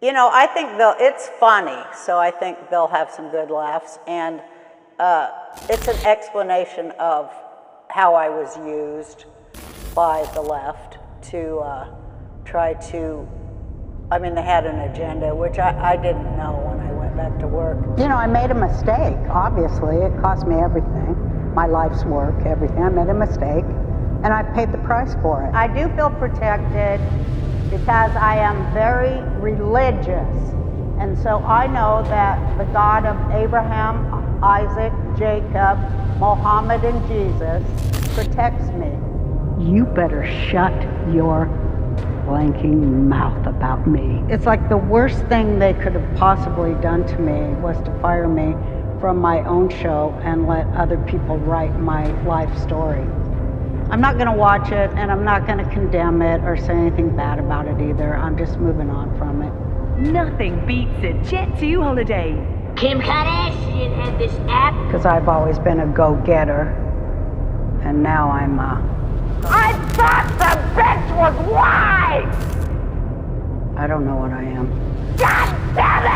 You know, I think it's funny, so I think they'll have some good laughs, and it's an explanation of how I was used by the left to try to, I mean, they had an agenda, which I didn't know when I went back to work. You know, I made a mistake, obviously. It cost me everything, my life's work, everything. I made a mistake, and I paid the price for it. I do feel protected because I am very religious. And so I know that the God of Abraham, Isaac, Jacob, Mohammed, and Jesus protects me. You better shut your blanking mouth about me. It's like the worst thing they could have possibly done to me was to fire me from my own show and let other people write my life story. I'm not gonna watch it, and I'm not gonna condemn it or say anything bad about it either. I'm just moving on from it. Nothing beats a Jet2 holiday. Kim Kardashian had this app. Because I've always been a go-getter, and now I'm I thought the bitch was white! I don't know what I am. God damn it!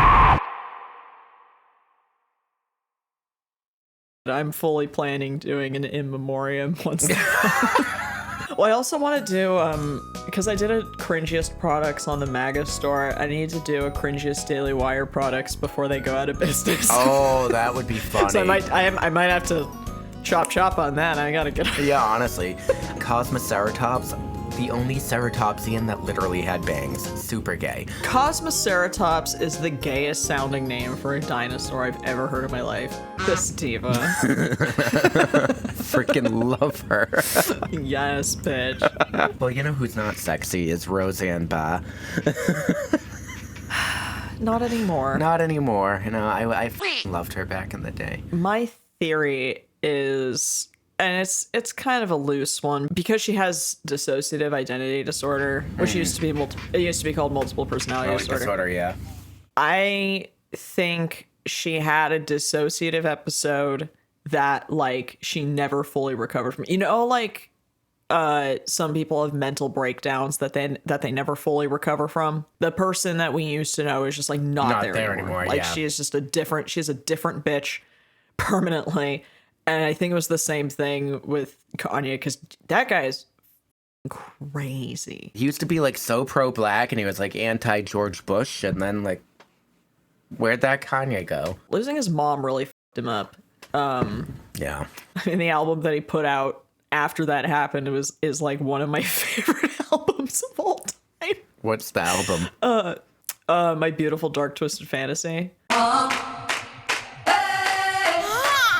I'm fully planning doing an in memoriam once. Well, I also want to do, because I did a cringiest products on the MAGA store, I need to do a cringiest Daily Wire products before they go out of business. Oh, that would be funny. So I might have to chop on that. I gotta get. Yeah, honestly, Cosmoceratops, the only ceratopsian that literally had bangs. Super gay. Cosmoceratops is the gayest sounding name for a dinosaur I've ever heard in my life. This diva. Freaking love her. Yes, bitch. Well, you know who's not sexy is Roseanne Barr. Not anymore. Not anymore. You know, I loved her back in the day. My theory is, and it's kind of a loose one, because she has dissociative identity disorder, which used to be called multiple personality disorder. Yeah. I think she had a dissociative episode that, like, she never fully recovered from. You know, like, some people have mental breakdowns that they never fully recover from. The person that we used to know is just like not there anymore. Like, she is just she's a different bitch permanently. And I think it was the same thing with Kanye, because that guy is crazy. He used to be like so pro-black, and he was like anti-George Bush, and then like, where'd that Kanye go? Losing his mom really fucked him up. Yeah. I mean, the album that he put out after that happened is like one of my favorite albums of all time. What's the album? My Beautiful Dark Twisted Fantasy.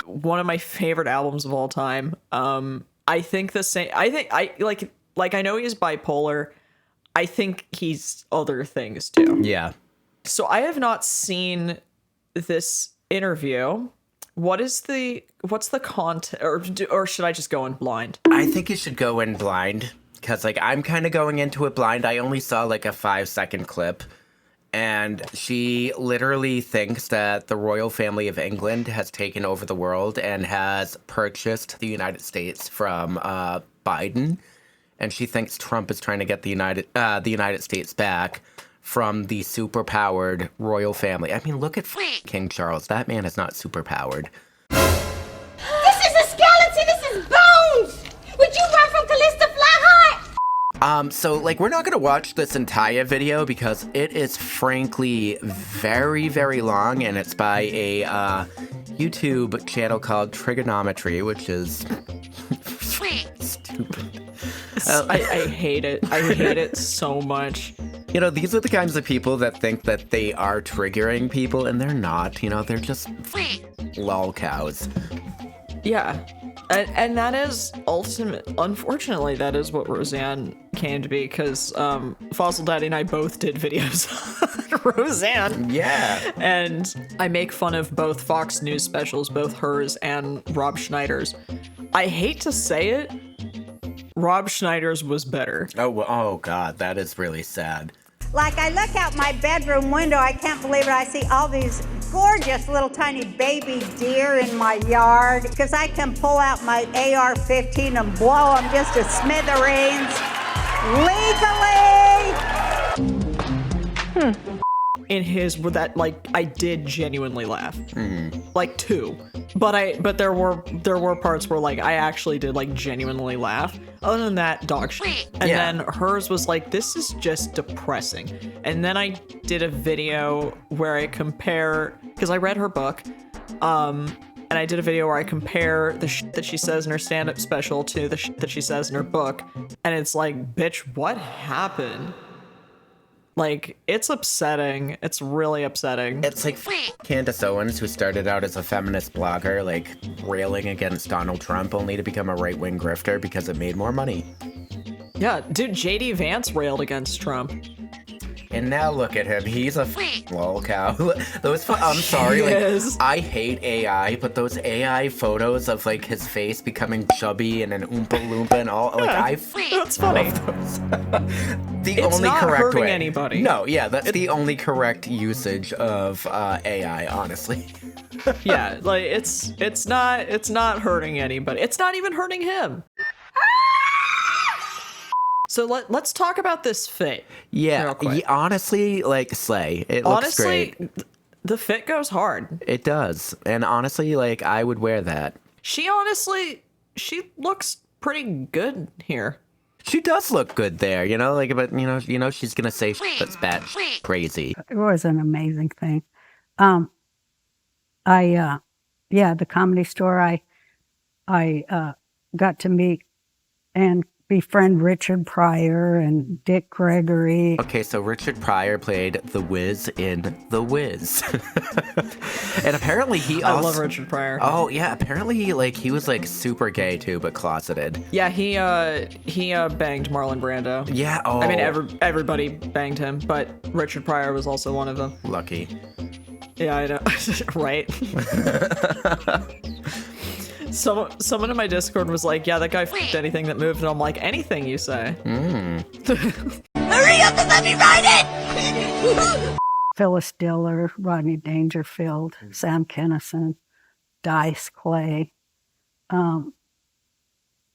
One of my favorite albums of all time. I think the same. I know he's bipolar. I think he's other things too. Yeah. So I have not seen this interview. What's the content, or should I just go in blind? I think you should go in blind, because like I'm kind of going into it blind. I only saw like a 5-second clip, and she literally thinks that the royal family of England has taken over the world and has purchased the United States from Biden, and she thinks Trump is trying to get the United States back from the superpowered royal family. I mean, look at King Charles. That man is not superpowered. This is a skeleton! This is bones! Would you run from Callista Flatheart? So, like, we're not gonna watch this entire video because it is frankly very, very long, and it's by a YouTube channel called Trigonometry, which is stupid. I hate it. I hate it so much. You know, these are the kinds of people that think that they are triggering people, and they're not. You know, they're just lol cows. Yeah. And that is unfortunately, that is what Roseanne came to be, because Fossil Daddy and I both did videos on Roseanne. Yeah. And I make fun of both Fox News specials, both hers and Rob Schneider's. I hate to say it, Rob Schneider's was better. Oh God, that is really sad. Like, I look out my bedroom window, I can't believe it, I see all these gorgeous little tiny baby deer in my yard, because I can pull out my AR-15 and blow them just to smithereens legally. in his were that like I did genuinely laugh. Like 2. But there were parts where like I actually did like genuinely laugh. Other than that, dog shit. And then hers was like, this is just depressing. And then I did a video where I compare, because I read her book, and I did a video where I compare the shit that she says in her stand-up special to the shit that she says in her book. And it's like, bitch, what happened? Like, it's upsetting. It's really upsetting. It's like Candace Owens, who started out as a feminist blogger, like railing against Donald Trump only to become a right-wing grifter because it made more money. Yeah, dude, JD Vance railed against Trump. And now look at him. He's a lol cow. I'm sorry, like, I hate AI, but those AI photos of like his face becoming chubby and an Oompa Loompa and all, like that's funny. love those. The It's only not correct hurting way. anybody. No, yeah, that's the only correct usage of AI, honestly. Yeah, like it's not hurting anybody. It's not even hurting him. So let's talk about this fit. Yeah, real quick. honestly, like, slay. It looks great. The fit goes hard. It does. And honestly, like, I would wear that. She looks pretty good here. She does look good there, you know, like, but you know, she's gonna say that's bad, crazy. It was an amazing thing. The Comedy Store, I got to meet and befriend Richard Pryor and Dick Gregory. Okay, so Richard Pryor played The Wiz in The Wiz. And apparently he also... I love Richard Pryor. Oh, yeah, apparently he was like super gay too, but closeted. Yeah, he banged Marlon Brando. Yeah, oh. I mean, everybody banged him, but Richard Pryor was also one of them. Lucky. Yeah, I know. Right? Someone in my Discord was like, yeah, that guy f***ed anything that moved, and I'm like, anything you say. Hurry up and let me ride it! Phyllis Diller, Rodney Dangerfield, Sam Kinison, Dice Clay.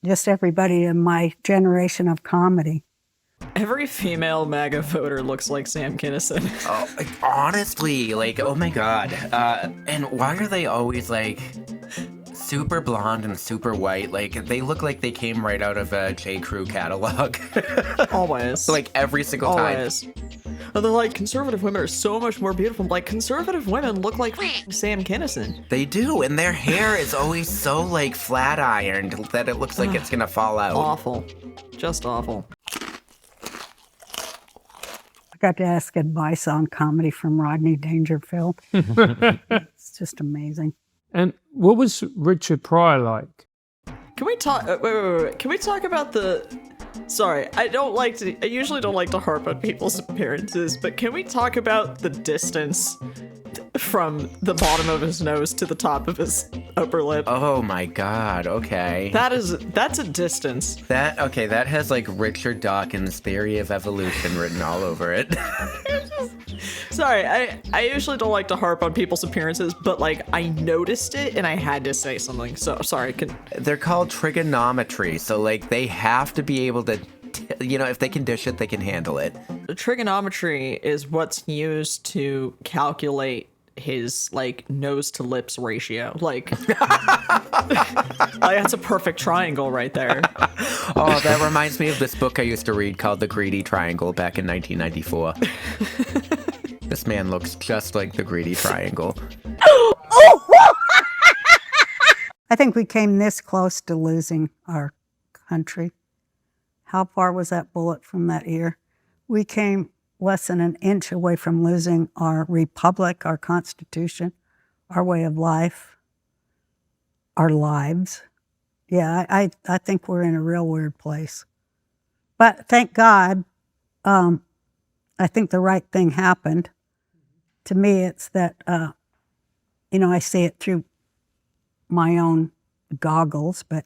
Just everybody in my generation of comedy. Every female MAGA voter looks like Sam Kinison. Oh, like, honestly, like, oh my god. And why are they always like super blonde and super white? Like, they look like they came right out of a J. Crew catalog. Always. Like, every single time. Always. And they're like, conservative women are so much more beautiful. I'm like, conservative women look like Sam Kinison. They do, and their hair is always so, like, flat ironed that it looks like it's gonna fall out. Awful. Just awful. I got to ask advice on comedy from Rodney Dangerfield. It's just amazing. And what was Richard Pryor like? Can we talk? Wait. Can we talk about the? Sorry, I usually don't like to harp on people's appearances, but can we talk about the distance from the bottom of his nose to the top of his upper lip? Oh my god, okay. That's a distance. That has like Richard Dawkins' Theory of Evolution written all over it. Sorry, I usually don't like to harp on people's appearances, but like I noticed it and I had to say something. So sorry. They're called trigonometry, so like they have to be able to, if they can dish it, they can handle it. Trigonometry is what's used to calculate his like nose to lips ratio. Like, that's a perfect triangle right there. Oh, that reminds me of this book I used to read called The Greedy Triangle back in 1994. This man looks just like the Greedy Triangle. I think we came this close to losing our country. How far was that bullet from that ear? We came less than an inch away from losing our republic, our Constitution, our way of life, our lives. Yeah, I think we're in a real weird place. But thank God, I think the right thing happened. To me, it's that, I see it through my own goggles, but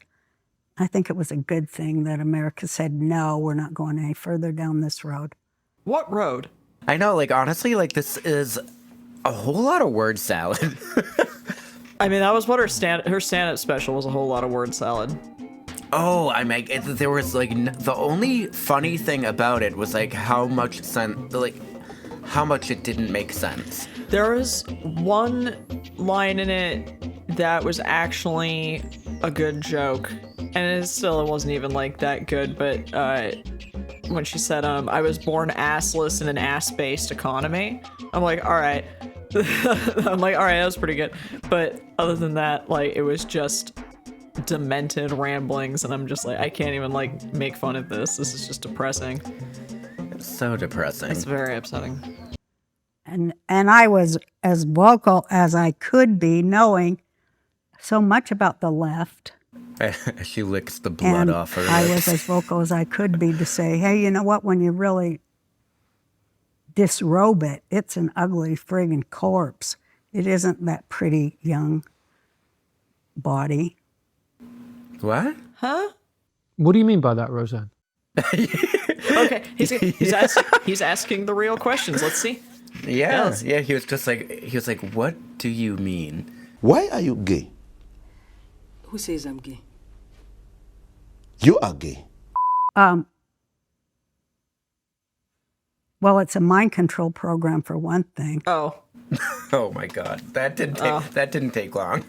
I think it was a good thing that America said, no, we're not going any further down this road. What road? I know, like, honestly, like, this is a whole lot of word salad. I mean, that was what her stand-up special was, a whole lot of word salad. Oh, there was, like, the only funny thing about it was, like, how much how much it didn't make sense. There was one line in it that was actually a good joke, and it wasn't even like that good, but when she said, I was born assless in an ass-based economy, I'm like, all right. I'm like, all right, that was pretty good. But other than that, like, it was just demented ramblings, and I'm just like, I can't even, like, make fun of this. This is just depressing. It's so depressing. It's very upsetting. And I was as vocal as I could be, knowing so much about the left. She licks the blood And off her lips. I was as vocal as I could be to say, hey, you know what? When you really disrobe it, it's an ugly friggin' corpse. It isn't that pretty young body. What? Huh? What do you mean by that, Roseanne? Okay, he's asking the real questions. Let's see. Yeah, he was like, what do you mean? Why are you gay? Who says I'm gay? You are gay. Well, it's a mind control program for one thing. Oh. Oh my God, that didn't take long.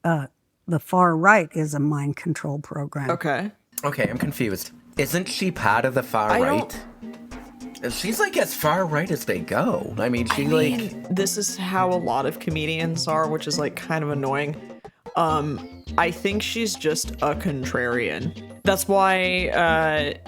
The far right is a mind control program. Okay. Okay, I'm confused. Isn't she part of the far right? She's like as far right as they go. I mean, this is how a lot of comedians are, which is like kind of annoying. I think she's just a contrarian. That's why,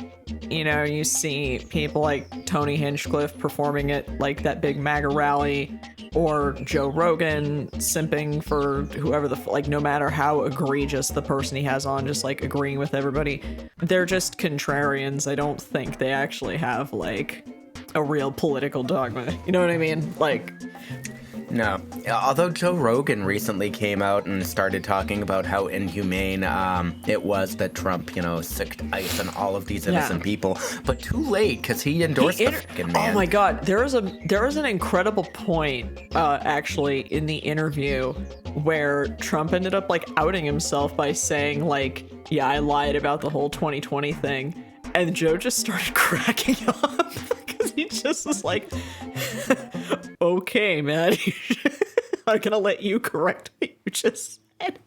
you see people like Tony Hinchcliffe performing at like that big MAGA rally, or Joe Rogan simping for whoever no matter how egregious the person he has on, just like agreeing with everybody. They're just contrarians. I don't think they actually have like a real political dogma. You know what I mean? Like, no. Although Joe Rogan recently came out and started talking about how inhumane it was that Trump, sicked ice on all of these innocent people, but too late because he endorsed the fucking man. Oh my God, there is an incredible point actually in the interview where Trump ended up like outing himself by saying like, yeah, I lied about the whole 2020 thing, and Joe just started cracking up. He just was like, okay, man, I'm gonna let you correct what you just said.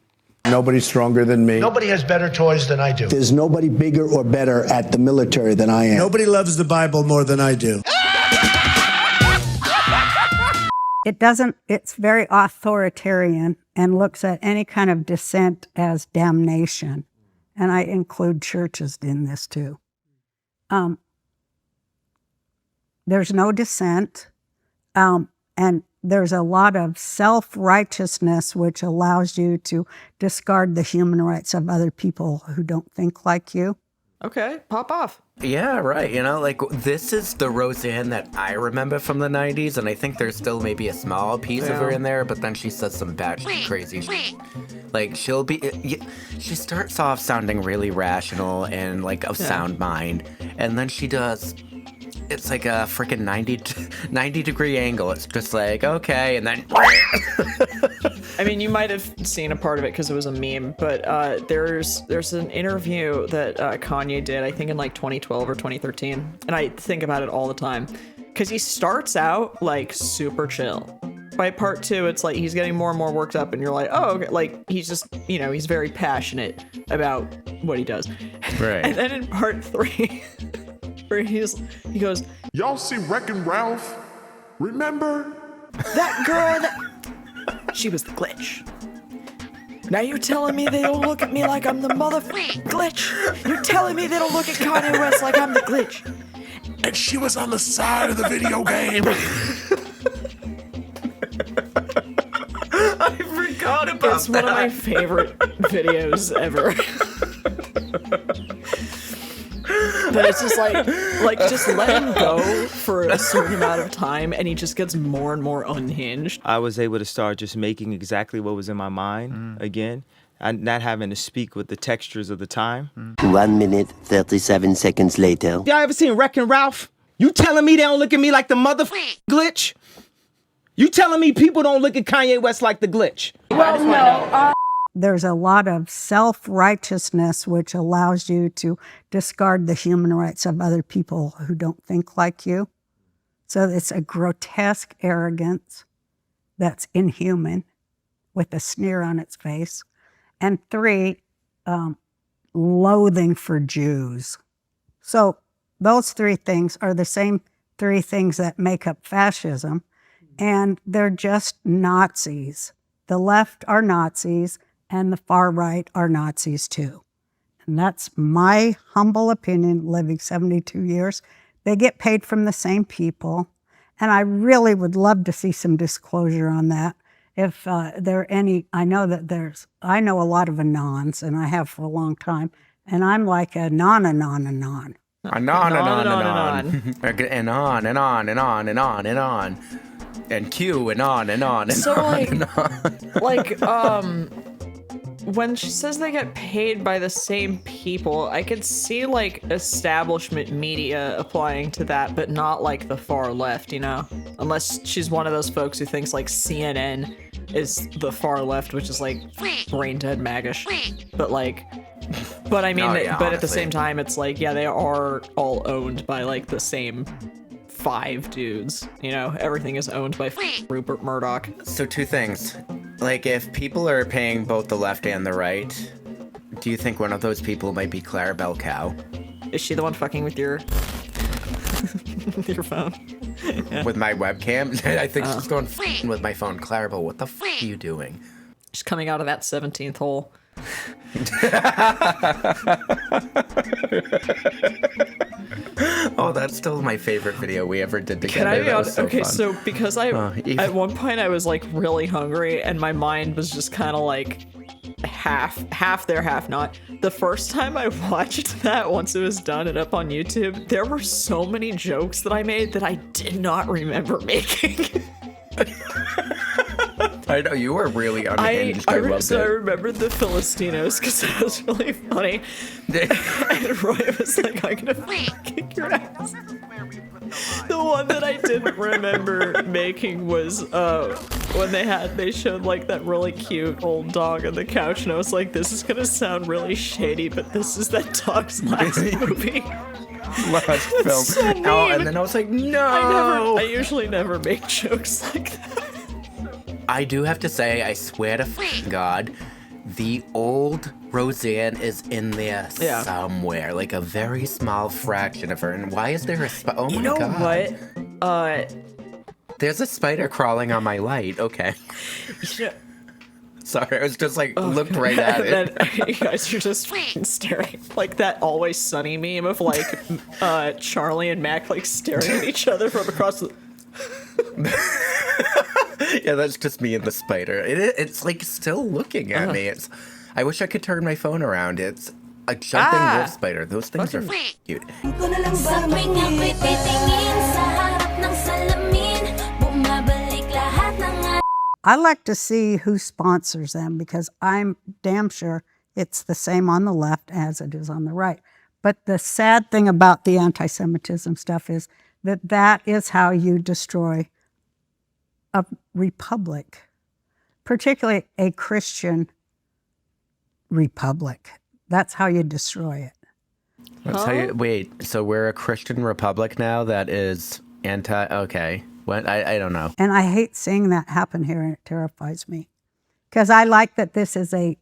Nobody's stronger than me. Nobody has better toys than I do. There's nobody bigger or better at the military than I am. Nobody loves the Bible more than I do. It's very authoritarian and looks at any kind of dissent as damnation. And I include churches in this too. There's no dissent, and there's a lot of self-righteousness which allows you to discard the human rights of other people who don't think like you. Okay, pop off. Yeah, right. This is the Roseanne that I remember from the 90s, and I think there's still maybe a small piece of her in there, but then she says some crazy shit. Like, she starts off sounding really rational and, like, of sound mind, and then she does... It's like a freaking 90-degree angle. It's just like, okay, and then... I mean, you might have seen a part of it because it was a meme, but there's an interview that Kanye did, I think in like 2012 or 2013, and I think about it all the time, because he starts out like super chill. By part 2, it's like he's getting more and more worked up, and you're like, oh, okay. Like, he's just, he's very passionate about what he does. Right. And then in part 3... where he goes, y'all see Wreck-It Ralph? Remember? That girl, she was the glitch. Now you're telling me they don't look at me like I'm the motherfucking glitch? You're telling me they don't look at Kanye West like I'm the glitch? And she was on the side of the video game. I forgot about that. It's one of my favorite videos ever. But it's just like just let him go for a certain amount of time, and he just gets more and more unhinged. I was able to start just making exactly what was in my mind again, and not having to speak with the textures of the time. 1 minute, 37 seconds later. Y'all ever seen Wreck-It Ralph? You telling me they don't look at me like the motherfucking glitch? You telling me people don't look at Kanye West like the glitch? Well, no. There's a lot of self-righteousness which allows you to discard the human rights of other people who don't think like you. So it's a grotesque arrogance that's inhuman with a sneer on its face. And 3, loathing for Jews. So those 3 things are the same 3 things that make up fascism, and they're just Nazis. The left are Nazis, and the far right are Nazis too. And that's my humble opinion, living 72 years. They get paid from the same people, and I really would love to see some disclosure on that. If there are any, I know a lot of anons, and I have for a long time, and I'm like a non-anon. Anon. And on and on and on and on and on and on. And Q and on and on and so on like, when she says they get paid by the same people, I could see like establishment media applying to that, but not like the far left, you know? Unless she's one of those folks who thinks like CNN is the far left, which is like brain dead maggish. But I mean, but at the same time, it's like, yeah, they are all owned by like the same 5 dudes, you know? Everything is owned by Rupert Murdoch. So 2 things. Like, if people are paying both the left and the right, do you think one of those people might be Clarabelle Cow? Is she the one fucking with your your phone? Yeah. With my webcam? I think she's going with my phone. Clarabelle, what the are you doing? She's coming out of that 17th hole. Oh, that's still my favorite video we ever did together. Can I be that was honest? so Okay, fun. so because at one point I was like really hungry and my mind was just kind of like half there, half not. The first time I watched that, once it was done and up on YouTube, there were so many jokes that I made that I did not remember making. I know, you were really unhinged. I loved it. I remembered the Filistinos because that was really funny. And Roy was like, I'm gonna kick your ass. The one that I didn't remember making was when they showed like that really cute old dog on the couch, and I was like, this is gonna sound really shady, but this is that dog's last movie. Last film. So mean. Oh, and then I was like, no. I usually never make jokes like that. I do have to say, I swear to God, the old Roseanne is in there somewhere, like a very small fraction of her. And why is there a spider? Oh my God. You know what? There's a spider crawling on my light. Okay. Sorry, I was just like, looked right at it. And then you guys are just staring. Like that Always Sunny meme of like Charlie and Mac like staring at each other from across the... Yeah, that's just me and the spider. It's like still looking at me. I wish I could turn my phone around. It's a jumping wolf spider. Those things are cute. I like to see who sponsors them because I'm damn sure it's the same on the left as it is on the right. But the sad thing about the anti-Semitism stuff is that is how you destroy a republic, particularly a Christian republic. That's how you destroy it. That's how you, wait, so we're a Christian republic now that is okay. What? I don't know. And I hate seeing that happen here, and it terrifies me. Because I like that this is a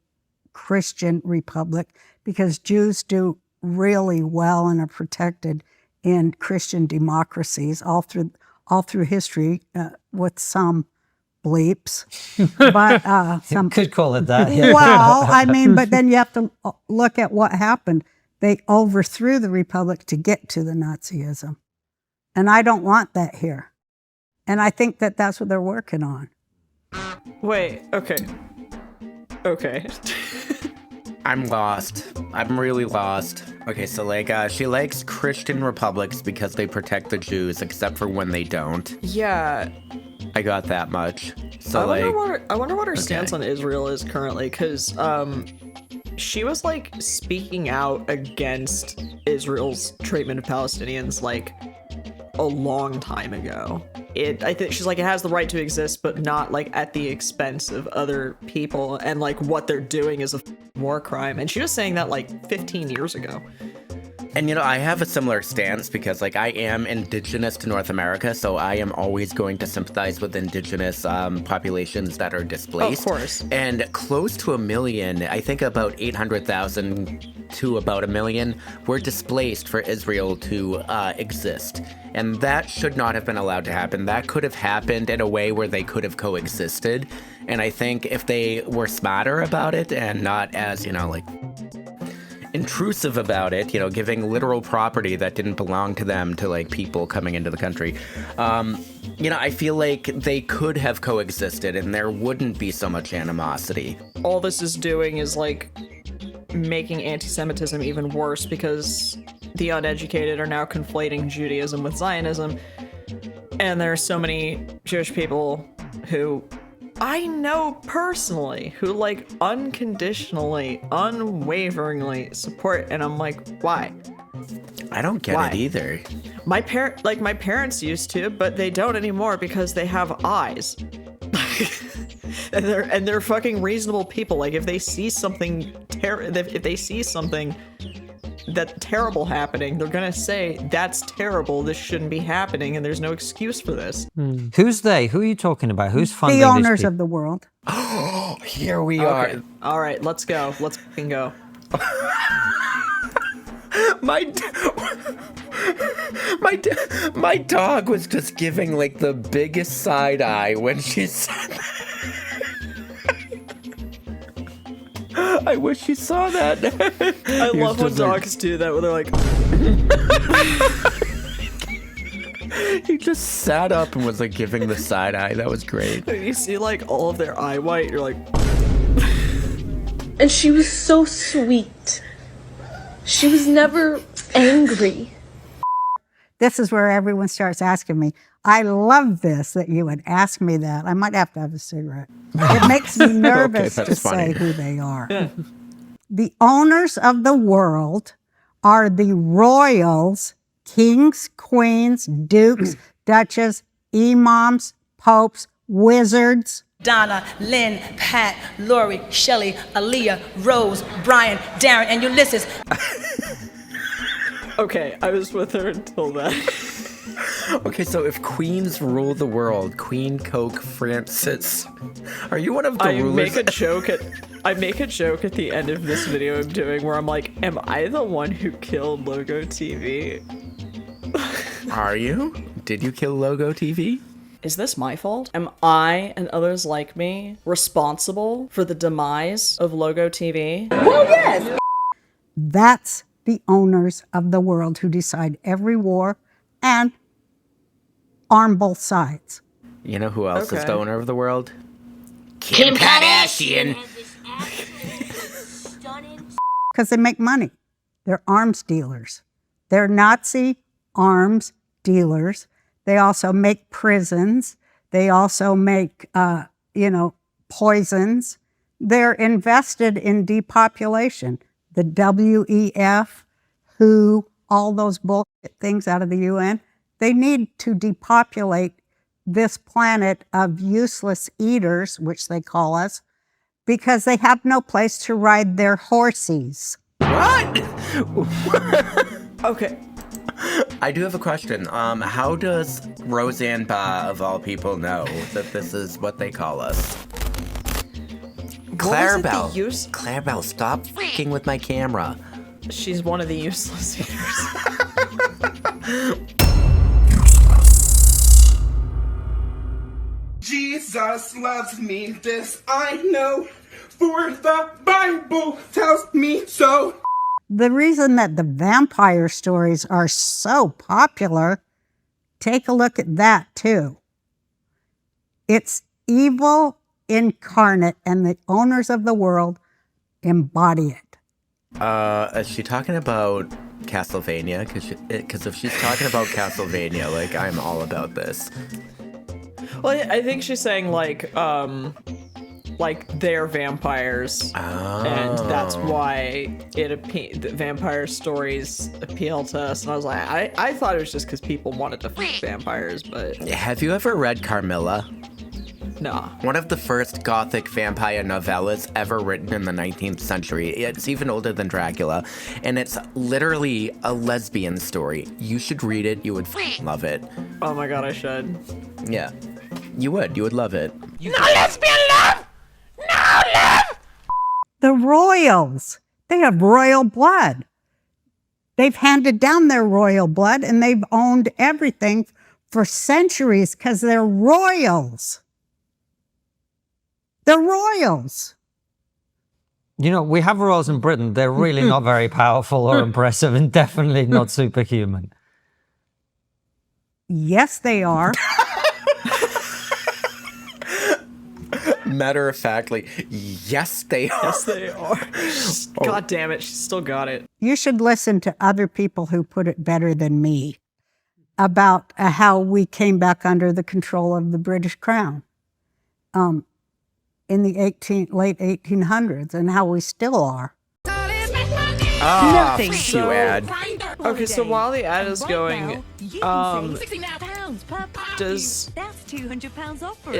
Christian republic, because Jews do really well and are protected in Christian democracies all through history, with some bleeps. But some could call it that. Yeah. Well, I mean, but then you have to look at what happened. They overthrew the republic to get to the Nazism. And I don't want that here. And I think that that's what they're working on. Wait, okay. I'm lost. I'm really lost. Okay, so like, she likes Christian republics because they protect the Jews, except for when they don't. Yeah. I got that much. So I wonder what her stance on Israel is currently, because she was like speaking out against Israel's treatment of Palestinians like a long time ago. I think she's like, it has the right to exist, but not like at the expense of other people, and like what they're doing is a war crime. And she was saying that like 15 years ago. And I have a similar stance because like I am indigenous to North America, so I am always going to sympathize with indigenous populations that are displaced. Of course. And close to 1 million, I think about 800,000 to about 1 million, were displaced for Israel to exist. And that should not have been allowed to happen. That could have happened in a way where they could have coexisted. And I think if they were smarter about it and not as, like intrusive about it, giving literal property that didn't belong to them to like people coming into the country, I feel like they could have coexisted and there wouldn't be so much animosity. All this is doing is like making anti-Semitism even worse because the uneducated are now conflating Judaism with Zionism. And there are so many Jewish people who I know personally who like unconditionally, unwaveringly support, and I'm like, why? I don't get it either. My parents used to, but they don't anymore because they have eyes. and they're fucking reasonable people. Like if they see something that's terrible happening, they're gonna say that's terrible, this shouldn't be happening, and there's no excuse for this. Who's they? Who are you talking about? Who's funding The owners of the world. Oh, here we Okay. are. All right, let's go. Let's fucking go. My dog was just giving like the biggest side eye when she said that. I wish you saw that. I love when dogs do that, where they're like... He just sat up and was like giving the side eye. That was great. You see like all of their eye white, you're like... And she was so sweet. She was never angry. This is where everyone starts asking me, I love this, that you would ask me that. I might have to have a cigarette. It makes me nervous to say who they are. Yeah. The owners of the world are the royals, kings, queens, dukes, duchesses, imams, popes, wizards. Donna, Lynn, Pat, Lori, Shelley, Aaliyah, Rose, Brian, Darren, and Ulysses. Okay, I was with her until then. Okay, so if queens rule the world, Queen Coke Francis, are you one of the rulers? I make a joke at the end of this video I'm doing where I'm like, am I the one who killed Logo TV? Are you? Did you kill Logo TV? Is this my fault? Am I and others like me responsible for the demise of Logo TV? Well, yes. That's the owners of the world who decide every war and arm both sides. You know who else is the owner of the world? Kim Kardashian. Because they make money. They're arms dealers. They're Nazi arms dealers. They also make prisons. They also make, poisons. They're invested in depopulation. The WEF, WHO, all those bullshit things out of the UN, they need to depopulate this planet of useless eaters, which they call us, because they have no place to ride their horsies. What? Okay. I do have a question. How does Roseanne Barr, of all people, know that this is what they call us? Clarabelle, stop freaking with my camera. She's one of the useless eaters. Jesus loves me, this I know, for the Bible tells me so. The reason that the vampire stories are so popular, take a look at that too. It's evil incarnate, and the owners of the world embody it. Is she talking about Castlevania? Because if she's talking about Castlevania, like, I'm all about this. Well, I think she's saying like they're vampires, and that's why the vampire stories appeal to us. And I was like, I thought it was just because people wanted to fuck vampires, but... Have you ever read Carmilla? Nah. One of the first gothic vampire novellas ever written in the 19th century. It's even older than Dracula, and it's literally a lesbian story. You should read it. You would love it. Oh my god, I should. Yeah. You would love it. No lesbian love! No love! The royals, they have royal blood. They've handed down their royal blood and they've owned everything for centuries because they're royals. They're royals. You know, we have royals in Britain. They're really not very powerful or impressive and definitely not superhuman. Yes, they are. Matter of factly, yes, they are. Yes, they are. God damn it, she still got it. You should listen to other people who put it better than me about how we came back under the control of the British Crown in the late 1800s and how we still are. Nothing. You ad. Okay, so while the ad is going, That's £200 off for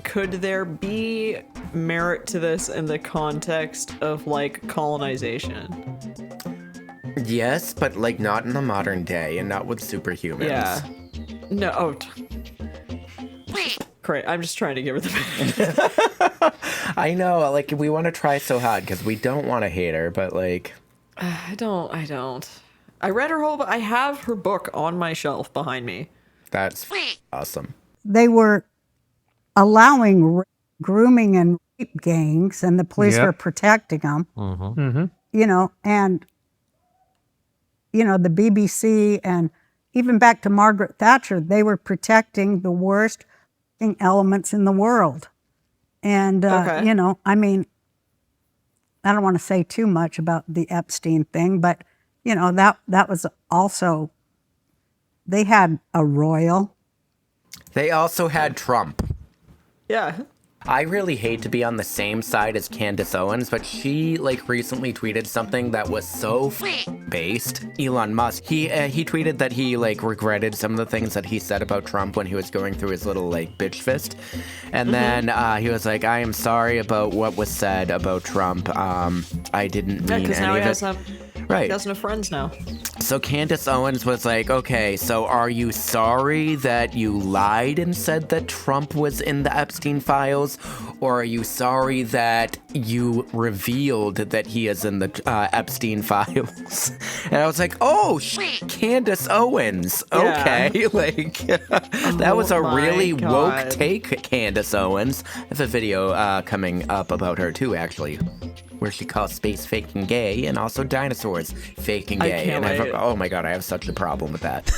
could there be merit to this in the context of like colonization? Yes, but like not in the modern day and not with superhumans. Yeah. No. Great. I'm just trying to give her the I know, like we want to try so hard because we don't want to hate her, but like I don't. I read her whole, I have her book on my shelf behind me. That's awesome. They were allowing grooming and rape gangs, and the police were protecting them. You know, and you know, the BBC and even back to Margaret Thatcher, they were protecting the worst elements in the world. And you know, I mean, I don't want to say too much about the Epstein thing, but you know, that was also, they had a royal. They also had Trump. Yeah. I really hate to be on the same side as Candace Owens, but she like recently tweeted something that was so based. Elon Musk, he tweeted that he like regretted some of the things that he said about Trump when he was going through his little like bitch fist, and then he was like, I am sorry about what was said about Trump. I didn't mean any of it. Right. He has no friends now. So Candace Owens was like, okay, so are you sorry that you lied and said that Trump was in the Epstein files? Or are you sorry that you revealed that he is in the Epstein files? And I was like, oh, Candace Owens. Okay. Yeah. Like, that was a really woke take, Candace Owens. I have a video coming up about her too, actually, where she calls space fake and gay, and also dinosaurs fake and gay. And oh my god, I have such a problem with that.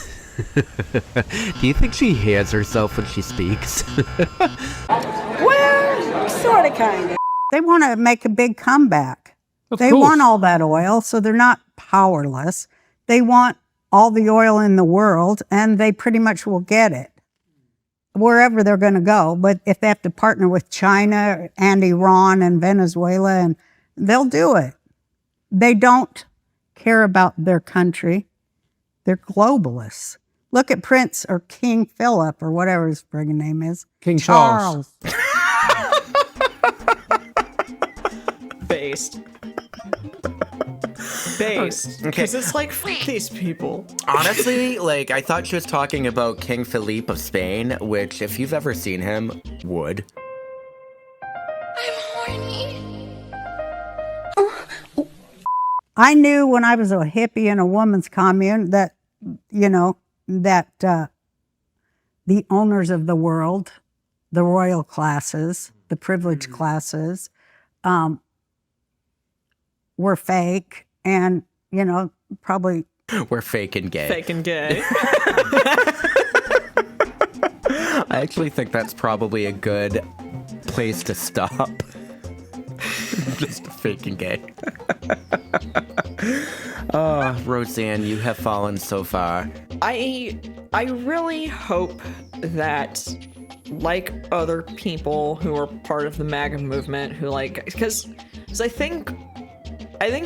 Do you think she hears herself when she speaks? Well, sort of, kind of. They want to make a big comeback. They course. want all that oil, so they're not powerless. They want all the oil in the world, and they pretty much will get it wherever they're going to go. But if they have to partner with China and Iran and Venezuela, and they'll do it. They don't care about their country. They're globalists. Look at Prince or King Philip or whatever his friggin' name is. King Charles. Based. Because it's like, fuck these people. Honestly, like, I thought she was talking about King Philippe of Spain, which, if you've ever seen him, would. I'm horny. I knew when I was a hippie in a woman's commune that, you know, that the owners of the world, the royal classes, the privileged classes, were fake and, you know, probably... We're fake and gay. Fake and gay. I actually think that's probably a good place to stop. Just fake and gay. Oh, Roseanne, you have fallen so far. I really hope that, like other people who are part of the MAGA movement, who like, because I think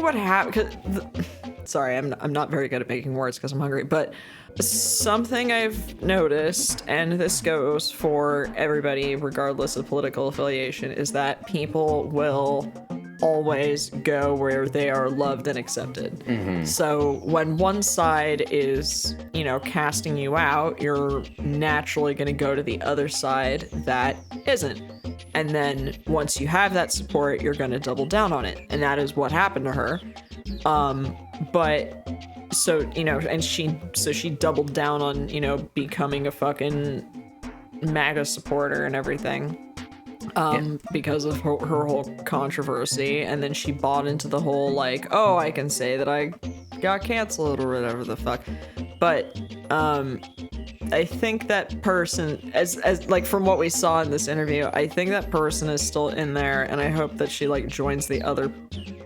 what happened. Sorry, I'm not very good at making words because I'm hungry. But something I've noticed, and this goes for everybody regardless of political affiliation, is that people will always go where they are loved and accepted. So when one side is, casting you out, you're naturally going to go to the other side that isn't. And then once you have that support, you're going to double down on it. And that is what happened to her. So she doubled down on, becoming a fucking MAGA supporter and everything. Because of her whole controversy, and then she bought into the whole like, oh, I can say that I got canceled or whatever the fuck. But I think that person, as like from what we saw in this interview, I think that person is still in there, and I hope that she like joins the other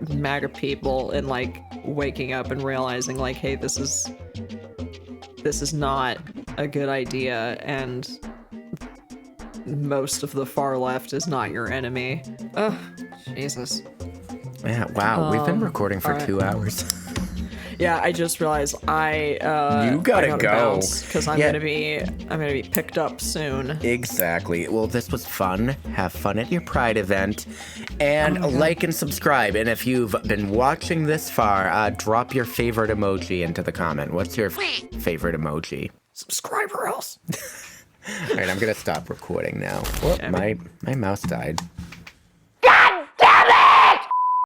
MAGA people in like waking up and realizing like, hey, this is not a good idea, and most of the far left is not your enemy. Ugh, Jesus. Yeah, wow, we've been recording for 2 hours. Yeah, I just realized you gotta go because I'm gonna be picked up soon. Exactly. Well, this was fun. Have fun at your Pride event, and like and subscribe. And if you've been watching this far, drop your favorite emoji into the comment. What's your favorite emoji? Subscribe or else. All right, I'm gonna stop recording now. Whoop, my mouse died.